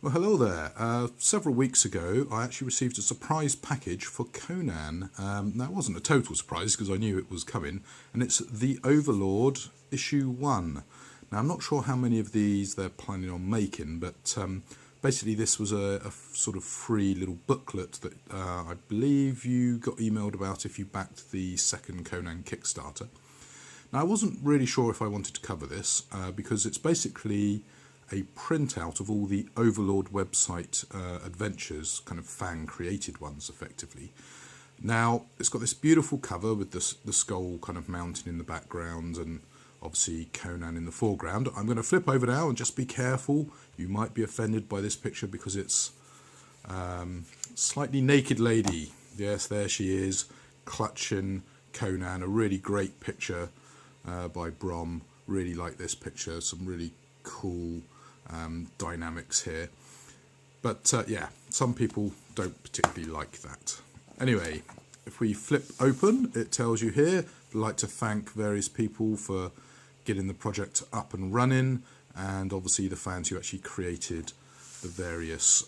Well, hello there. Several weeks ago, I actually received a surprise package for Conan. That wasn't a total surprise because I knew it was coming, and it's the Overlord issue 1. Now, I'm not sure how many of these they're planning on making, but basically this was a sort of free little booklet that I believe you got emailed about if you backed the second Conan Kickstarter. Now, I wasn't really sure if I wanted to cover this because it's basically a printout of all the Overlord website adventures, kind of fan-created ones, effectively. Now, it's got this beautiful cover with the skull kind of mountain in the background and obviously Conan in the foreground. I'm going to flip over now and just be careful. You might be offended by this picture because it's slightly naked lady. Yes, there she is, clutching Conan. A really great picture by Brom. Really like this picture. Some really cool dynamics here, but yeah, some people don't particularly like that. Anyway, if we flip open, it tells you here, I'd like to thank various people for getting the project up and running, and obviously the fans who actually created the various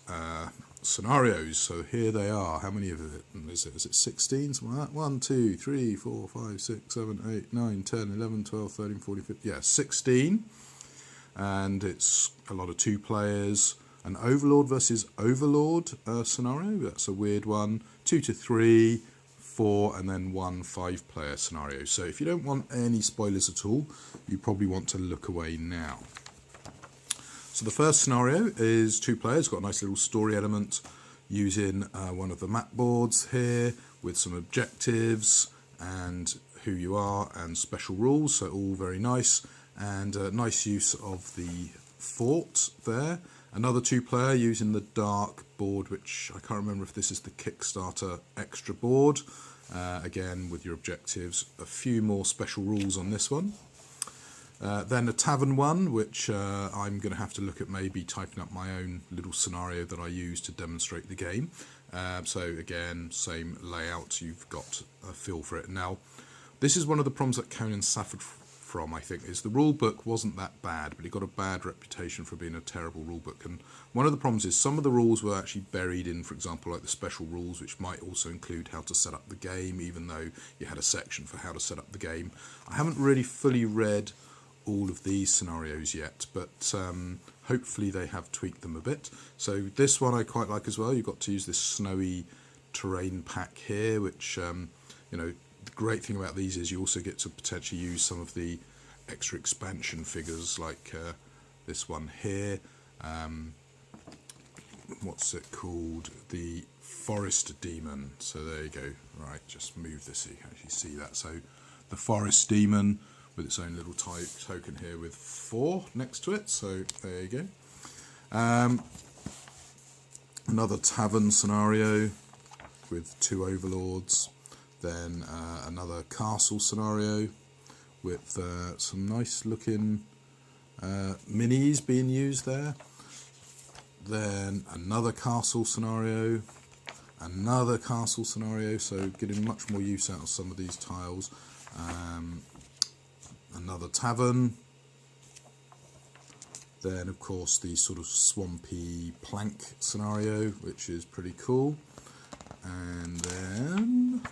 scenarios. So here they are. How many of it is it? Is it 16? Something like that? 1, 2, 3, 4, 5, 6, 7, 8, 9, 10, 11, 12, 13, 14, 15. Yeah, 16. And it's a lot of 2 players. An Overlord versus Overlord scenario, that's a weird one. 2 to 3, 4, and then 1 5-player scenario. So if you don't want any spoilers at all, you probably want to look away now. So the first scenario is 2 players, got a nice little story element using one of the map boards here with some objectives and who you are and special rules, so all very nice. And nice use of the fort there. Another 2-player using the dark board, which I can't remember if this is the Kickstarter extra board. Again, with your objectives. A few more special rules on this one. Then a tavern one, which I'm going to have to look at maybe typing up my own little scenario that I use to demonstrate the game. So again, same layout, you've got a feel for it. Now, this is one of the problems that Conan suffered from, I think, is the rule book wasn't that bad, but it got a bad reputation for being a terrible rule book. And one of the problems is some of the rules were actually buried in, for example, like the special rules, which might also include how to set up the game, even though you had a section for how to set up the game. I haven't really fully read all of these scenarios yet, but hopefully they have tweaked them a bit. So this one I quite like as well. You've got to use this snowy terrain pack here, which you know, the great thing about these is you also get to potentially use some of the extra expansion figures, like this one here. What's it called? The Forest Demon. So there you go. Right, just move this so you can actually see that. So the Forest Demon with its own little token here with 4 next to it. So there you go. Another tavern scenario with 2 overlords. Then another castle scenario with some nice looking minis being used there. Then another castle scenario, so getting much more use out of some of these tiles. Another tavern. Then of course the sort of swampy plank scenario, which is pretty cool. And then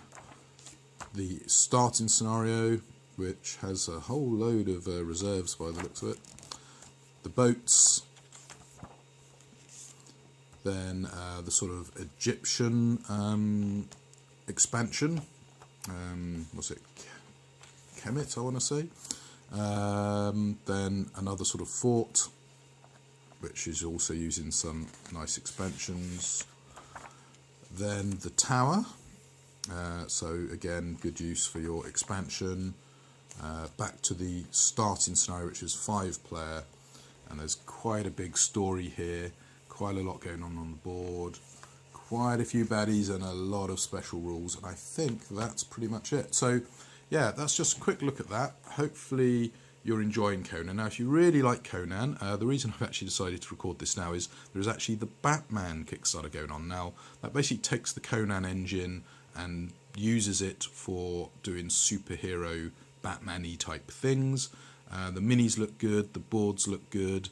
the starting scenario, which has a whole load of reserves by the looks of it. The boats. Then the sort of Egyptian expansion. What's it? Kemet, I want to say. Then another sort of fort, which is also using some nice expansions. Then the tower. So again, good use for your expansion. Back to the starting scenario, which is 5-player, and there's quite a big story here, quite a lot going on the board, quite a few baddies and a lot of special rules, and I think that's pretty much it. So yeah, that's just a quick look at that. Hopefully you're enjoying Conan. Now, if you really like Conan, the reason I've actually decided to record this now is there's actually the Batman Kickstarter going on. Now, that basically takes the Conan engine and uses it for doing superhero Batman-y type things. The minis look good, the boards look good.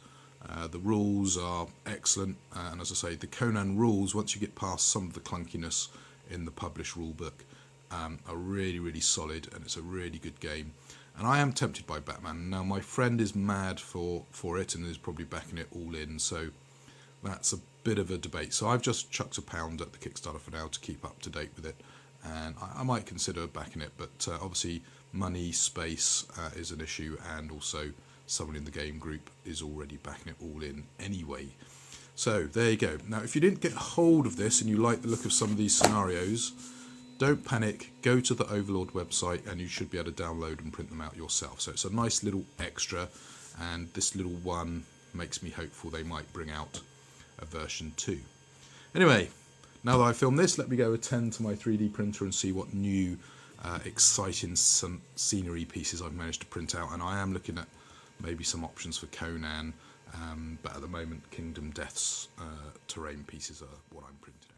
The rules are excellent, and as I say, the Conan rules, once you get past some of the clunkiness in the published rulebook, are really, really solid, and it's a really good game. And I am tempted by Batman. Now, my friend is mad for it and is probably backing it all in, so that's a bit of a debate. So I've just chucked £1 at the Kickstarter for now to keep up to date with it, and I might consider backing it, but obviously money, space is an issue, and also someone in the game group is already backing it all in anyway. So there you go. Now, if you didn't get hold of this and you like the look of some of these scenarios, don't panic, go to the Overlord website and you should be able to download and print them out yourself. So it's a nice little extra, and this little one makes me hopeful they might bring out a version 2. Anyway, now that I've filmed this, let me go attend to my 3D printer and see what new exciting scenery pieces I've managed to print out. And I am looking at maybe some options for Conan, but at the moment Kingdom Death's terrain pieces are what I'm printing out.